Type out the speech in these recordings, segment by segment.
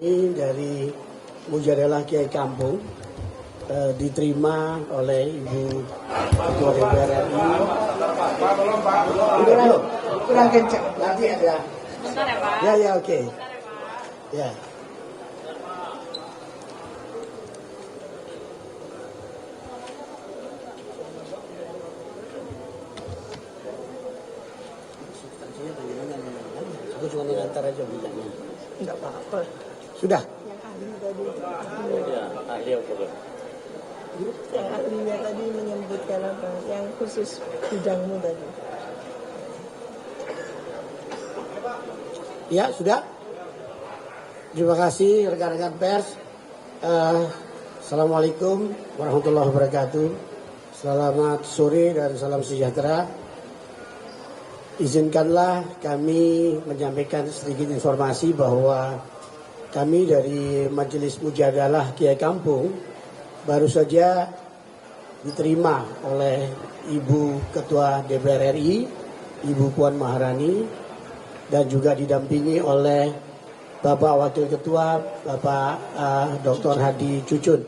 Ini dari Mujadalah Kiai Kampung diterima oleh Ibu Ketua DPR RI. Kurang kencang nanti ya. Bentar ya Pak. Ya oke. Ya. Aku cuma mengantar aja bidangnya. Enggak apa-apa. Sudah. Yang ahli tadi, Ya, ahli apa? yang ahlinya tadi menyebutkan apa? Yang khusus bidangmu tadi. Ya, sudah. Terima kasih rekan-rekan pers. Assalamualaikum warahmatullahi wabarakatuh. Selamat sore dan salam sejahtera. Izinkanlah kami menyampaikan sedikit informasi bahwa kami dari Majelis Mujadalah Kiai Kampung baru saja diterima oleh Ibu Ketua DPR RI, Ibu Puan Maharani, dan juga didampingi oleh Bapak Wakil Ketua, Bapak Dr. Hadi Cucun.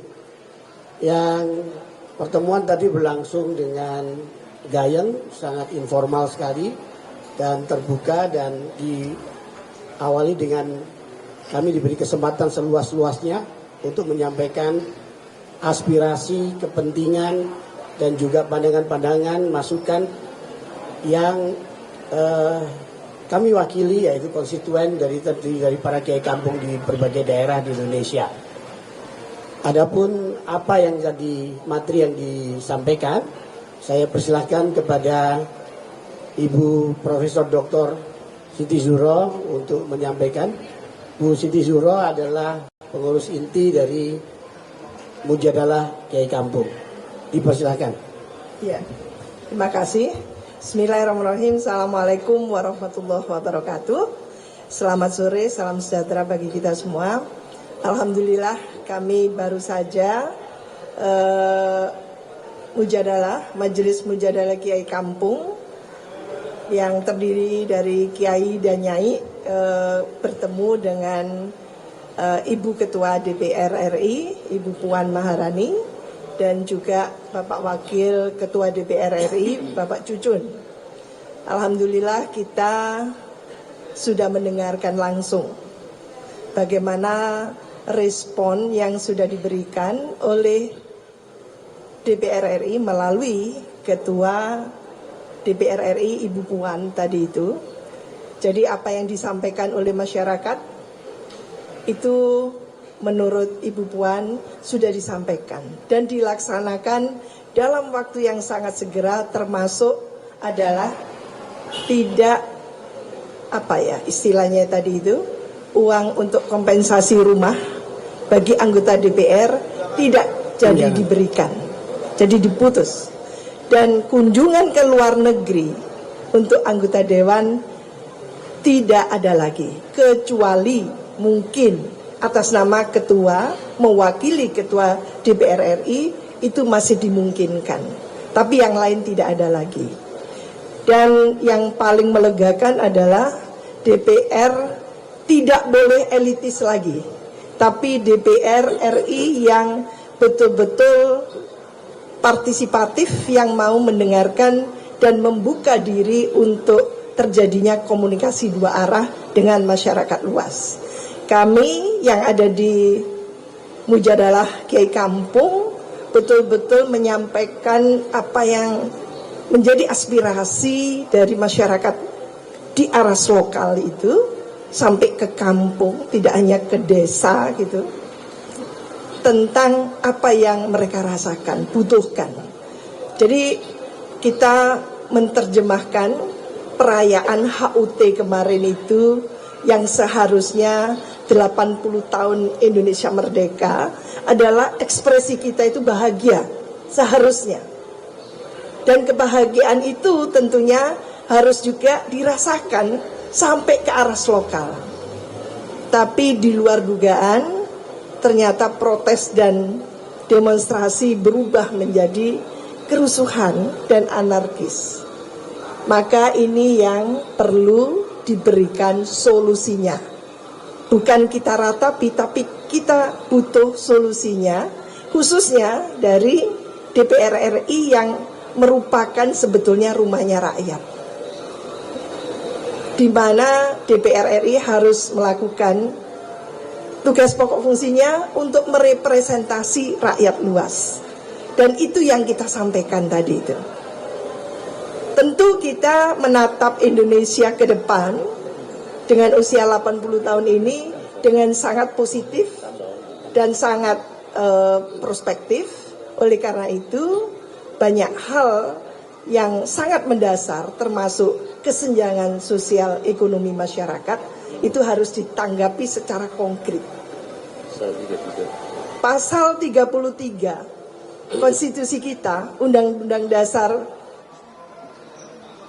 Yang pertemuan tadi berlangsung dengan gayeng, sangat informal sekali dan terbuka, dan diawali dengan kami diberi kesempatan seluas-luasnya untuk menyampaikan aspirasi, kepentingan, dan juga pandangan-pandangan, masukan yang kami wakili, yaitu konstituen dari para kiai kampung di berbagai daerah di Indonesia. Adapun apa yang jadi materi yang disampaikan, saya persilahkan kepada Ibu Profesor Dr. Siti Zuhro untuk menyampaikan. Bu Siti Zuhro adalah pengurus inti dari Mujadalah Kiai Kampung. Dipersilahkan. Ya, terima kasih. Bismillahirrahmanirrahim. Assalamualaikum warahmatullahi wabarakatuh. Selamat sore, salam sejahtera bagi kita semua. Alhamdulillah kami baru saja Majelis Mujadalah Kiai Kampung yang terdiri dari Kiai dan Nyai bertemu dengan Ibu Ketua DPR RI, Ibu Puan Maharani, dan juga Bapak Wakil Ketua DPR RI, Bapak Cucun. Alhamdulillah kita sudah mendengarkan langsung bagaimana respon yang sudah diberikan oleh DPR RI melalui Ketua DPR RI Ibu Puan tadi itu. Jadi apa yang disampaikan oleh masyarakat itu menurut Ibu Puan sudah disampaikan dan dilaksanakan dalam waktu yang sangat segera, termasuk adalah tidak istilahnya tadi itu, uang untuk kompensasi rumah bagi anggota DPR tidak jadi diberikan, jadi diputus. Dan kunjungan ke luar negeri untuk anggota dewan tidak ada lagi, kecuali mungkin atas nama ketua, mewakili ketua DPR RI, itu masih dimungkinkan. Tapi yang lain tidak ada lagi. Dan yang paling melegakan adalah DPR tidak boleh elitis lagi, tapi DPR RI yang betul-betul partisipatif, yang mau mendengarkan dan membuka diri untuk terjadinya komunikasi dua arah dengan masyarakat luas. Kami yang ada di Mujadalah Kiai Kampung betul-betul menyampaikan apa yang menjadi aspirasi dari masyarakat di aras lokal itu sampai ke kampung, tidak hanya ke desa gitu, tentang apa yang mereka rasakan, butuhkan. Jadi kita menerjemahkan perayaan HUT kemarin itu yang seharusnya 80 tahun Indonesia merdeka adalah ekspresi kita itu bahagia, seharusnya. Dan kebahagiaan itu tentunya harus juga dirasakan sampai ke aras lokal. Tapi di luar dugaan, ternyata protes dan demonstrasi berubah menjadi kerusuhan dan anarkis. Maka ini yang perlu diberikan solusinya. bukan kita ratapi, tapi kita butuh solusinya, khususnya dari DPR RI yang merupakan sebetulnya rumahnya rakyat, di mana DPR RI harus melakukan tugas pokok fungsinya untuk merepresentasi rakyat luas. Dan itu yang kita sampaikan tadi itu. Tentu kita menatap Indonesia ke depan dengan usia 80 tahun ini dengan sangat positif dan sangat prospektif. Oleh karena itu banyak hal yang sangat mendasar termasuk kesenjangan sosial ekonomi masyarakat itu harus ditanggapi secara konkret. Pasal 33 Konstitusi kita, Undang-Undang Dasar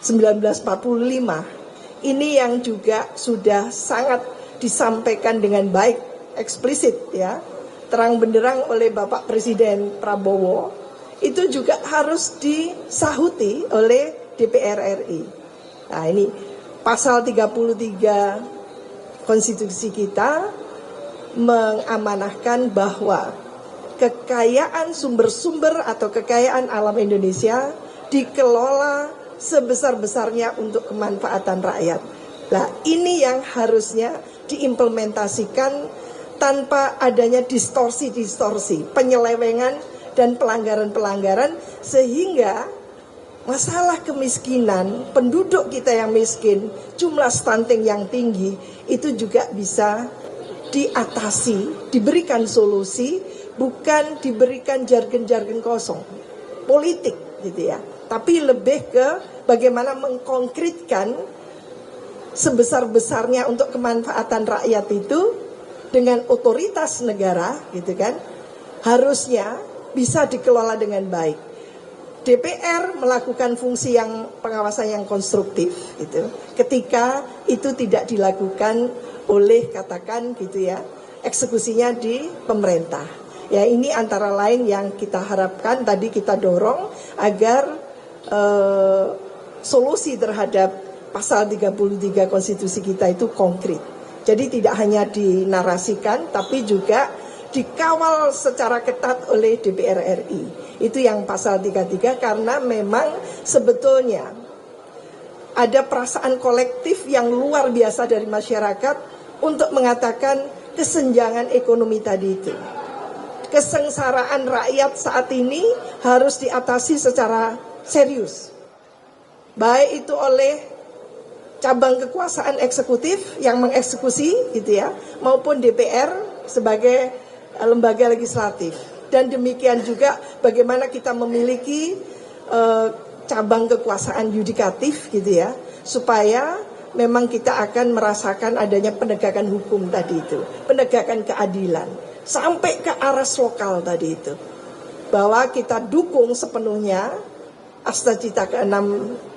1945, ini yang juga sudah sangat disampaikan dengan baik, eksplisit ya, terang benderang oleh Bapak Presiden Prabowo, itu juga harus disahuti oleh DPR RI. Nah ini pasal 33 Konstitusi kita mengamanahkan bahwa kekayaan sumber-sumber atau kekayaan alam Indonesia dikelola sebesar-besarnya untuk kemanfaatan rakyat. Nah, ini yang harusnya diimplementasikan tanpa adanya distorsi-distorsi, penyelewengan dan pelanggaran-pelanggaran, sehingga masalah kemiskinan, penduduk kita yang miskin, jumlah stunting yang tinggi, itu juga bisa diatasi, diberikan solusi, bukan diberikan jargon-jargon kosong politik gitu ya, tapi lebih ke bagaimana mengkonkretkan sebesar-besarnya untuk kemanfaatan rakyat itu dengan otoritas negara gitu kan, harusnya bisa dikelola dengan baik. DPR melakukan fungsi yang pengawasan yang konstruktif gitu, ketika itu tidak dilakukan oleh katakan gitu ya, eksekusinya di pemerintah. Ya ini antara lain yang kita harapkan tadi kita dorong agar solusi terhadap pasal 33 konstitusi kita itu konkret. Jadi tidak hanya dinarasikan tapi juga dikawal secara ketat oleh DPR RI. Itu yang pasal 33 karena memang sebetulnya ada perasaan kolektif yang luar biasa dari masyarakat untuk mengatakan kesenjangan ekonomi tadi itu. Kesengsaraan rakyat saat ini harus diatasi secara serius. Baik itu oleh cabang kekuasaan eksekutif yang mengeksekusi gitu ya, maupun DPR sebagai lembaga legislatif. Dan demikian juga bagaimana kita memiliki cabang kekuasaan yudikatif gitu ya, supaya memang kita akan merasakan adanya penegakan hukum tadi itu, penegakan keadilan sampai ke aras lokal tadi itu, bahwa kita dukung sepenuhnya Asta Cita ke-6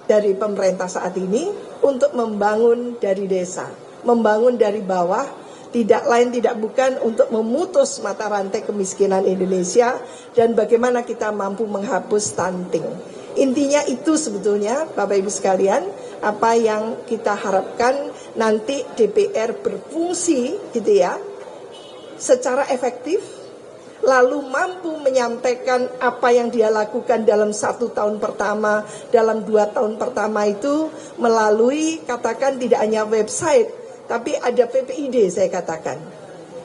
dari pemerintah saat ini untuk membangun dari desa, membangun dari bawah, tidak lain tidak bukan untuk memutus mata rantai kemiskinan Indonesia dan bagaimana kita mampu menghapus stunting. Intinya itu sebetulnya Bapak Ibu sekalian, apa yang kita harapkan nanti DPR berfungsi gitu ya, secara efektif, lalu mampu menyampaikan apa yang dia lakukan dalam 1 tahun pertama, dalam 2 tahun pertama itu melalui katakan tidak hanya website, tapi ada PPID saya katakan.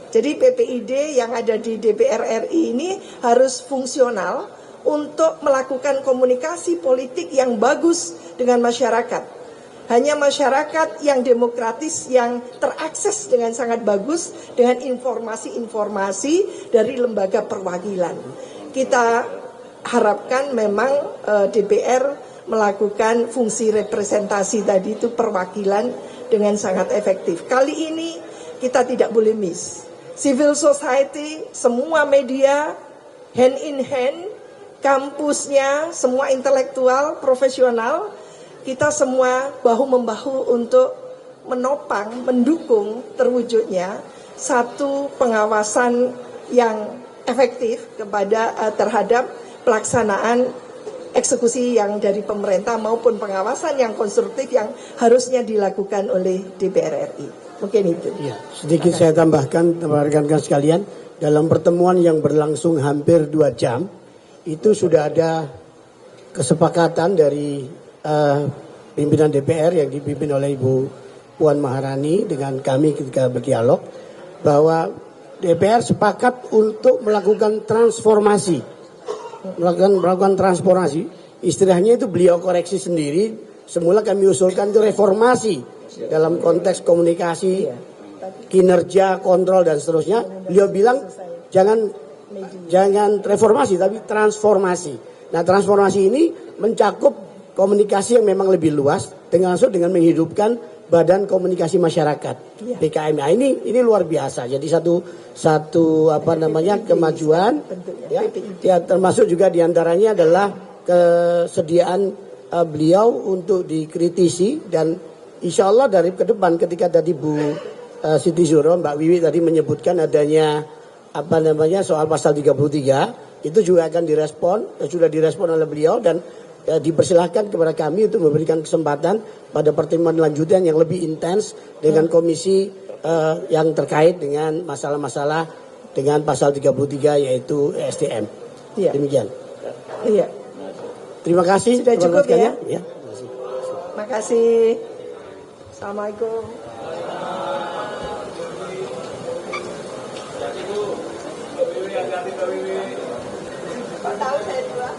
Jadi PPID yang ada di DPR RI ini harus fungsional untuk melakukan komunikasi politik yang bagus dengan masyarakat. Hanya masyarakat yang demokratis yang terakses dengan sangat bagus dengan informasi-informasi dari lembaga perwakilan. Kita harapkan memang DPR melakukan fungsi representasi tadi itu perwakilan dengan sangat efektif. Kali ini kita tidak boleh miss. Civil society, semua media, hand in hand, kampusnya, semua intelektual, profesional, kita semua bahu-membahu untuk menopang, mendukung terwujudnya satu pengawasan yang efektif kepada terhadap pelaksanaan eksekusi yang dari pemerintah maupun pengawasan yang konstruktif yang harusnya dilakukan oleh DPR RI. Mungkin itu. Ya, sedikit saya tambahkan, rekan-rekan sekalian, dalam pertemuan yang berlangsung hampir 2 jam, itu sudah ada kesepakatan dari pimpinan DPR yang dipimpin oleh Ibu Puan Maharani dengan kami ketika berdialog, bahwa DPR sepakat untuk melakukan transformasi. Melakukan transformasi, istilahnya itu beliau koreksi sendiri. Semula kami usulkan itu reformasi dalam konteks komunikasi, kinerja, kontrol dan seterusnya. Beliau bilang jangan reformasi tapi transformasi. Nah, transformasi ini mencakup komunikasi yang memang lebih luas dengan menghidupkan Badan Komunikasi Masyarakat BKM. Nah, ini luar biasa. Jadi satu kemajuan ya, termasuk juga diantaranya adalah kesediaan beliau untuk dikritisi, dan insya Allah dari ke depan ketika tadi Bu Siti Zuro, Mbak Wiwi tadi menyebutkan adanya soal pasal 33, itu juga akan direspon, sudah direspon oleh beliau, dan dipersilahkan kepada kami untuk memberikan kesempatan pada pertemuan lanjutan yang lebih intens dengan komisi yang terkait dengan masalah-masalah dengan pasal 33 yaitu SDM. Iya. Demikian. Iya. Terima kasih. Sudah cukup ya? Ya. Makasih. Assalamualaikum. Kok tahu saya dua?